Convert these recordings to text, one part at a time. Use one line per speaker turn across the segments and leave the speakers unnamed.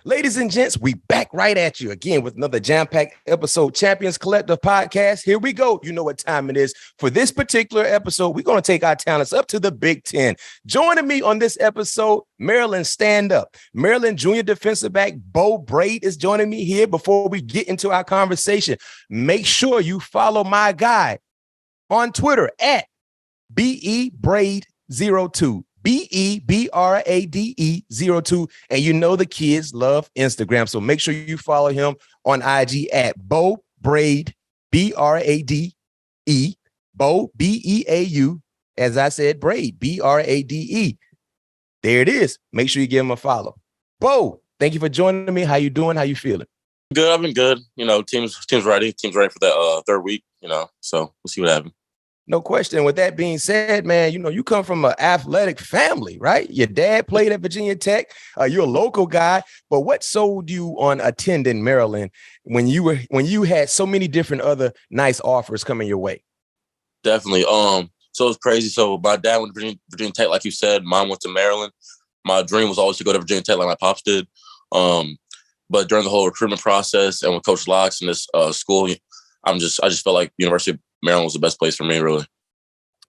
Ladies and gents, we back right at you again with another jam-packed episode, Champions Collective Podcast. Here we go. You know what time it is. For this particular episode, we're going to take our talents up to the Big Ten. Joining me on this episode, Maryland Stand Up. Maryland junior defensive back Beau Brade is joining me here. Before we get into our conversation, make sure you follow my guy on Twitter at BE Brade02. BEBRADE02. And you know the kids love Instagram. So make sure you follow him on IG at Beau Brade, BRADE, Beau, BEAU, as I said, Brade, BRADE. There it is. Make sure you give him a follow. Beau, thank you for joining me. How you doing? How you feeling?
Good. I've been good. You know, team's ready. Team's ready for that third week, so we'll see what happens.
No question. With that being said, man, you come from an athletic family, right? Your dad played at Virginia Tech. You're a local guy. But what sold you on attending Maryland when you had so many different other nice offers coming your way?
Definitely. So it's crazy. So my dad went to Virginia Tech, like you said. Mom went to Maryland. My dream was always to go to Virginia Tech, like my pops did. But during the whole recruitment process and with Coach Locks in this school, I just felt like University of Maryland was the best place for me, really.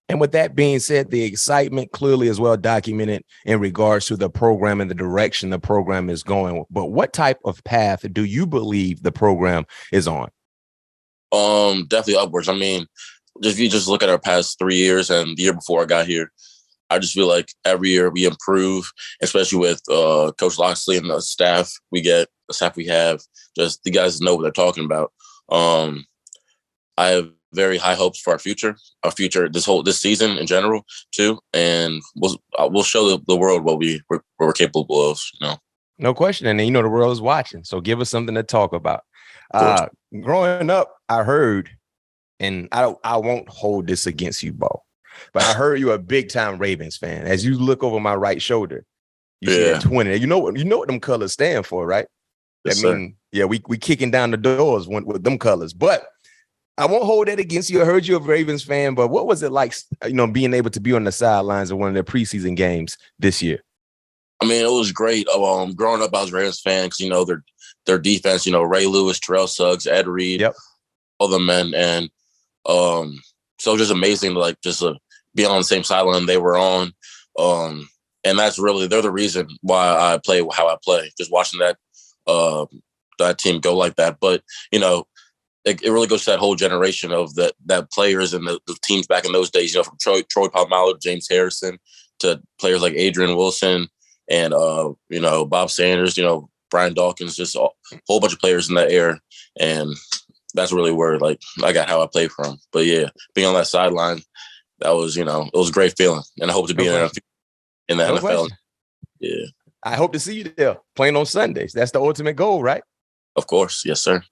And with that being said, the excitement clearly is well documented in regards to the program and the direction the program is going. But what type of path do you believe the program is on?
Definitely upwards. I mean, if you just look at our past 3 years and the year before I got here, I just feel like every year we improve, especially with Coach Loxley and the staff we have. Just the guys know what they're talking about. I have very high hopes for our future, this season in general too, and we'll show the world what we're capable of.
No question, and the world is watching, so give us something to talk about. Growing up, I heard, and I won't hold this against you, Beau, but I heard you're a big time Ravens fan. As you look over my right shoulder, you see that 20. You know what them colors stand for, right?
Yes,
we kicking down the doors with them colors, but I won't hold that against you. I heard you're a Ravens fan, but what was it like, being able to be on the sidelines of one of their preseason games this year?
I mean, it was great. Growing up, I was a Ravens fan because, their defense, Ray Lewis, Terrell Suggs, Ed Reed, all the men. And so it was just amazing to be on the same sideline they were on. And they're the reason why I play how I play, just watching that team go like that. But, it really goes to that whole generation of that players and the teams back in those days, from Troy Polamalu, James Harrison, to players like Adrian Wilson and, Bob Sanders, Brian Dawkins, just a whole bunch of players in that era. And that's really where, I got how I play from. But, yeah, being on that sideline, that was, it was a great feeling. And I hope to be in the NFL.
Question. Yeah. I hope to see you there playing on Sundays. That's the ultimate goal, right?
Of course. Yes, sir.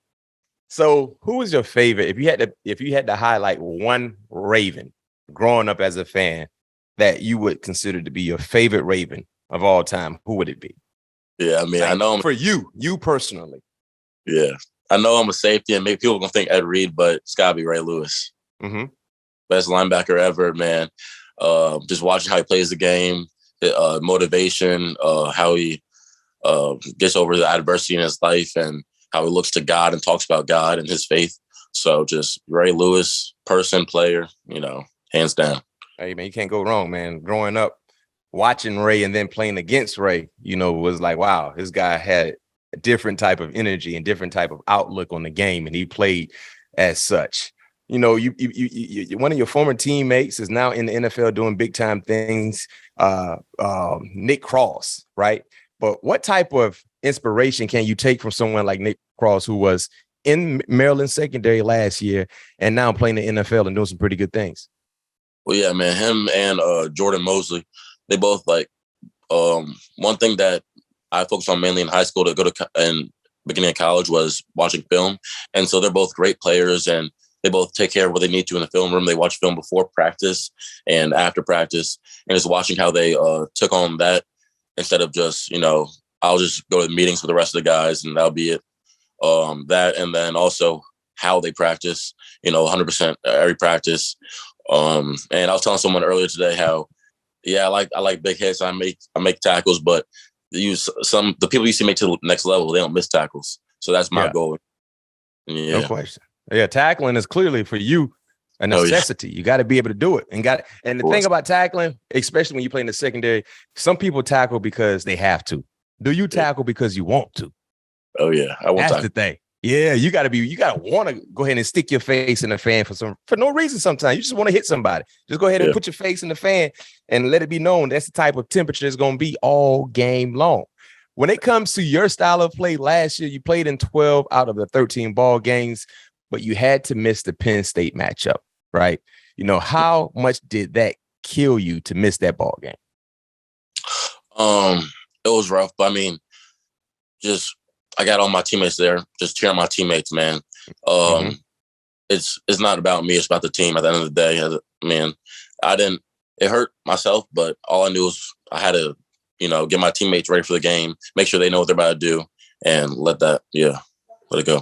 So who was your favorite? If you had to highlight one Raven growing up as a fan that you would consider to be your favorite Raven of all time, who would it be?
Yeah, I mean, I know
for you personally.
Yeah, I know I'm a safety, and maybe people are gonna think Ed Reed, but it's gotta be Ray Lewis.
Mm-hmm.
Best linebacker ever, man. Just watching how he plays the game, motivation, how he gets over the adversity in his life, and how he looks to God and talks about God and his faith. So just Ray Lewis, person, player, hands down.
Hey, man, you can't go wrong, man. Growing up, watching Ray and then playing against Ray, was like, wow, this guy had a different type of energy and different type of outlook on the game, and he played as such. You one of your former teammates is now in the NFL doing big time things, Nick Cross, right? But what type of inspiration can you take from someone like Nick Cross, who was in Maryland secondary last year and now playing the NFL and doing some pretty good things?
Well, yeah, man, him and Jordan Mosley, they both one thing that I focused on mainly in high school to go to and beginning of college was watching film. And so they're both great players, and they both take care of what they need to in the film room. They watch film before practice and after practice, and just watching how they took on that instead of just, I'll just go to the meetings with the rest of the guys and that'll be it. That, and then also how they practice, 100% every practice. And I was telling someone earlier today how, I like big hits. I make tackles, but the people you see make to the next level, they don't miss tackles. So that's my goal. Yeah.
No question. Yeah, tackling is clearly for you a necessity. You got to be able to do it. And the thing about tackling, especially when you play in the secondary, some people tackle because they have to. Do you tackle because you want to?
Oh yeah,
That's the thing. Yeah, you gotta want to go ahead and stick your face in the fan for no reason. Sometimes you just want to hit somebody. Just go ahead and put your face in the fan and let it be known that's the type of temperature it's going to be all game long. When it comes to your style of play, last year you played in 12 out of the 13 ball games, but you had to miss the Penn State matchup, right? You know, how much did that kill you to miss that ball game?
It was rough, but I mean, I got all my teammates there, just cheering my teammates, man. It's not about me, it's about the team at the end of the day. It hurt myself, but all I knew was I had to, get my teammates ready for the game, make sure they know what they're about to do, and let it go.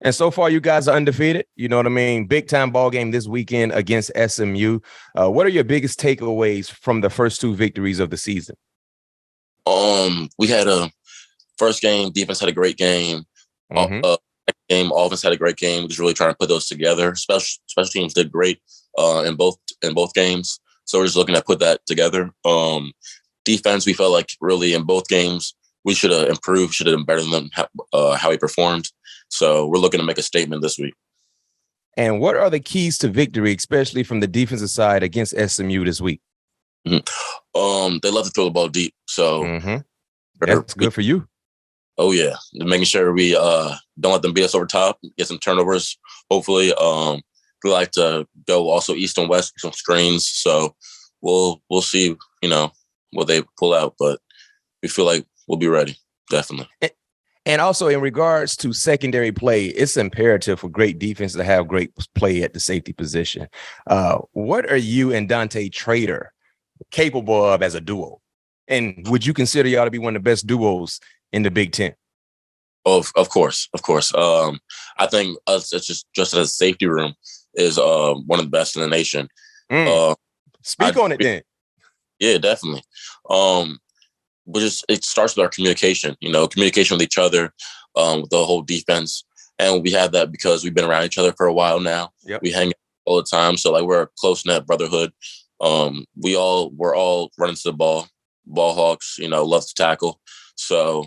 And so far, you guys are undefeated. You know what I mean? Big time ball game this weekend against SMU. What are your biggest takeaways from the first two victories of the season?
We had a first game, defense had a great game. Game, offense had a great game. Just really trying to put those together. Special teams did great in both games. So we're just looking to put that together. Defense, we felt like really in both games we should have improved, should have done better than how we performed. So we're looking to make a statement this week.
And what are the keys to victory, especially from the defensive side against SMU this week?
They love to throw the ball deep. So
that's good for you.
Oh, yeah. Making sure we don't let them beat us over top, get some turnovers, hopefully. We like to go also east and west, some screens. So we'll see, what they pull out. But we feel like we'll be ready, definitely.
And also in regards to secondary play, it's imperative for great defense to have great play at the safety position. What are you and Dante Trader capable of as a duo? And would you consider y'all to be one of the best duos in the Big Ten?
Of course. I think us, it's just as a safety room is one of the best in the nation.
Speak on it then.
Yeah, definitely. But it starts with our communication, communication with each other, with the whole defense. And we have that because we've been around each other for a while now. Yep. We hang out all the time. So like we're a close-knit brotherhood. We're all running to the ball hawks, love to tackle. So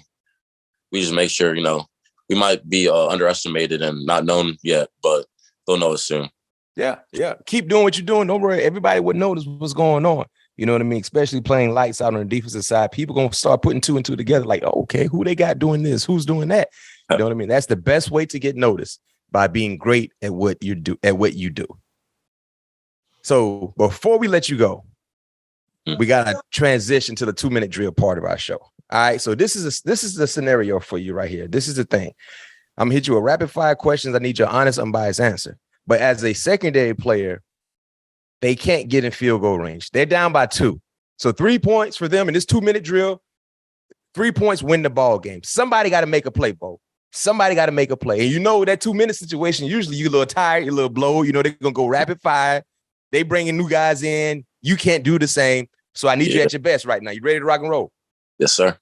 we just make sure, we might be underestimated and not known yet, but they'll know us soon.
Yeah. Keep doing what you're doing. Don't worry. Everybody would notice what's going on. You know what I mean? Especially playing lights out on the defensive side. People going to start putting two and two together like, oh, okay, who they got doing this? Who's doing that? You know what I mean? That's the best way to get noticed, by being great at what you do. So before we let you go, we got to transition to the 2-minute drill part of our show. All right. So this is the scenario for you right here. This is the thing. I'm gonna hit you with rapid fire questions. I need your honest, unbiased answer. But as a secondary player, they can't get in field goal range. They're down by 2. So 3 points for them in this 2-minute drill. 3 points win the ball game. Somebody got to make a play, Bo. Somebody got to make a play. And that 2-minute situation, usually you're a little tired, you're a little blow. They're going to go rapid fire. They bringing new guys in. You can't do the same. So I need you at your best right now. You ready to rock and roll?
Yes, sir.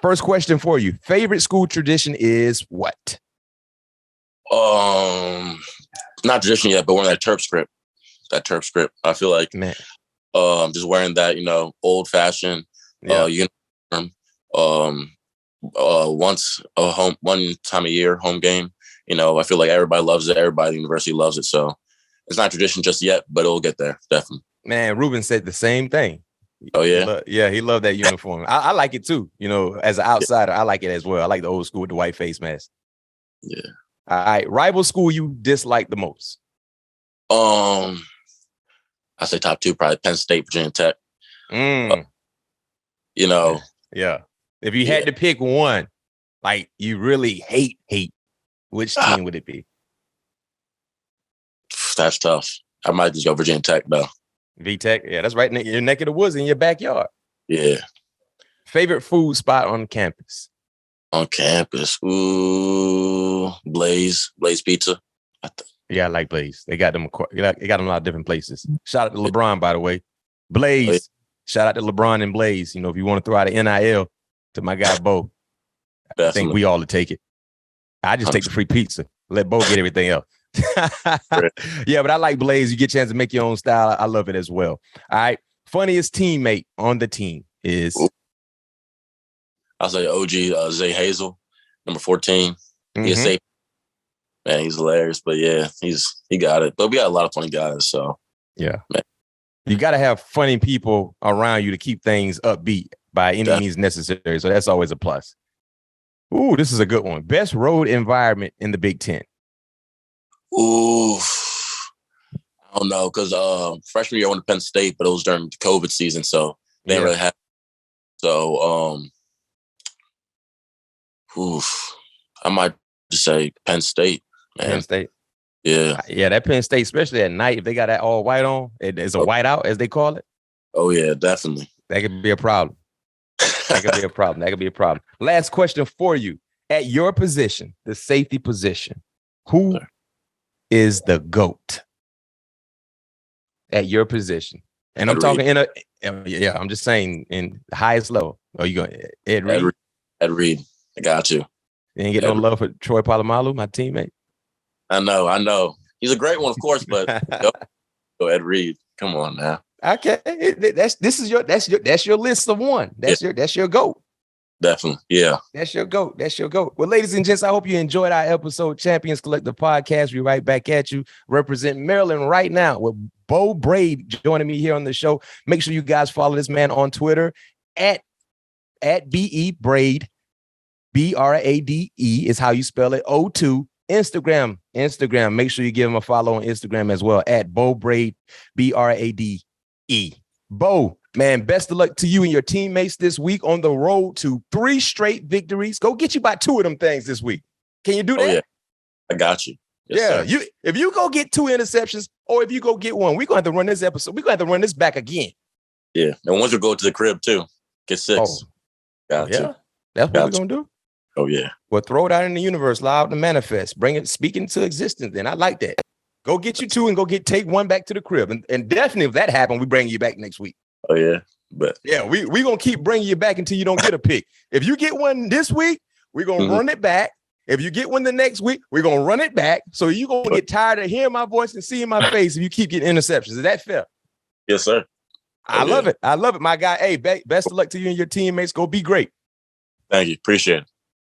First question for you. Favorite school tradition is what?
Not tradition yet, but wearing that Terps script. I feel like, man, just wearing that, old fashioned, uniform. One time a year, home game. I feel like everybody loves it. Everybody at the university loves it. So it's not tradition just yet, but it'll get there. Definitely.
Man, Ruben said the same thing.
Oh, yeah?
He loved that uniform. I like it too. As an outsider, I like it as well. I like the old school with the white face mask.
Yeah.
All right. Rival school you dislike the most?
I say top 2, probably Penn State, Virginia Tech.
Yeah. If you had to pick one, like you really hate, which team would it be?
That's tough. I might just go Virginia Tech, though.
V-Tech? Yeah, that's right in your neck of the woods in your backyard.
Yeah.
Favorite food spot on campus?
On campus? Ooh, Blaze Pizza.
Yeah, I like Blaze. They got them a lot of different places. Shout out to LeBron, by the way. Blaze. Shout out to LeBron and Blaze. If you want to throw out an NIL, to my guy Beau. I think we all would take it. I just take the free pizza. Let Beau get everything else. Yeah, but I like Blaze. You get a chance to make your own style. I love it as well. All right. Funniest teammate on the team is?
I'll say OG Zay Hazel, number 14. He's safe. Man, he's hilarious. But yeah, he got it. But we got a lot of funny guys. So
yeah. Man. You got to have funny people around you to keep things upbeat by any means necessary. So that's always a plus. Ooh, this is a good one. Best road environment in the Big Ten.
Ooh, I don't know, because freshman year I went to Penn State, but it was during the COVID season, so they didn't really have. So, I might just say Penn State. Man.
Penn State.
Yeah.
Yeah, that Penn State, especially at night, if they got that all white on, it's a white out, as they call it.
Oh, yeah, definitely.
That could be a problem. That could be a problem. Last question for you. At your position, the safety position, who is the GOAT at your position? And I'm talking I'm just saying in the highest level. Oh, you going Ed Reed?
Ed Reed. I got you.
You ain't get no love for Troy Polamalu, my teammate.
I know. He's a great one, of course, but go Ed Reed. Come on now.
Okay, that's your list of one. That's your GOAT.
Definitely, yeah.
That's your GOAT. Well, ladies and gents, I hope you enjoyed our episode, Champions Collective Podcast. We right back at you, representing Maryland right now with Beau Brade joining me here on the show. Make sure you guys follow this man on Twitter at BE Brade, Brade is how you spell it. 02 Instagram. Make sure you give him a follow on Instagram as well at Beau Brade, Brade. Beau, man, best of luck to you and your teammates this week on the road to 3 straight victories. Go get you by 2 of them things this week. Can you do that?
Yeah. I got you. Yes,
sir. If you go get 2 interceptions, or if you go get 1, we're going to have to run this episode. We're going to have to run this back again.
Yeah. And once we go to the crib too, get 6.
Oh.
Got you.
That's what we're going to do.
Oh, yeah.
Well, throw it out in the universe, loud to manifest. Bring it, speak into existence. Then I like that. Go get you 2 and go take 1 back to the crib. And definitely if that happens, we bring you back next week.
Oh, yeah. But
yeah, we going to keep bringing you back until you don't get a pick. If you get 1 this week, we're going to run it back. If you get 1 the next week, we're going to run it back. So you're going to get tired of hearing my voice and seeing my face if you keep getting interceptions. Is that fair?
Yes, sir.
I love it. I love it, my guy. Hey, best of luck to you and your teammates. Go be great.
Thank you. Appreciate it.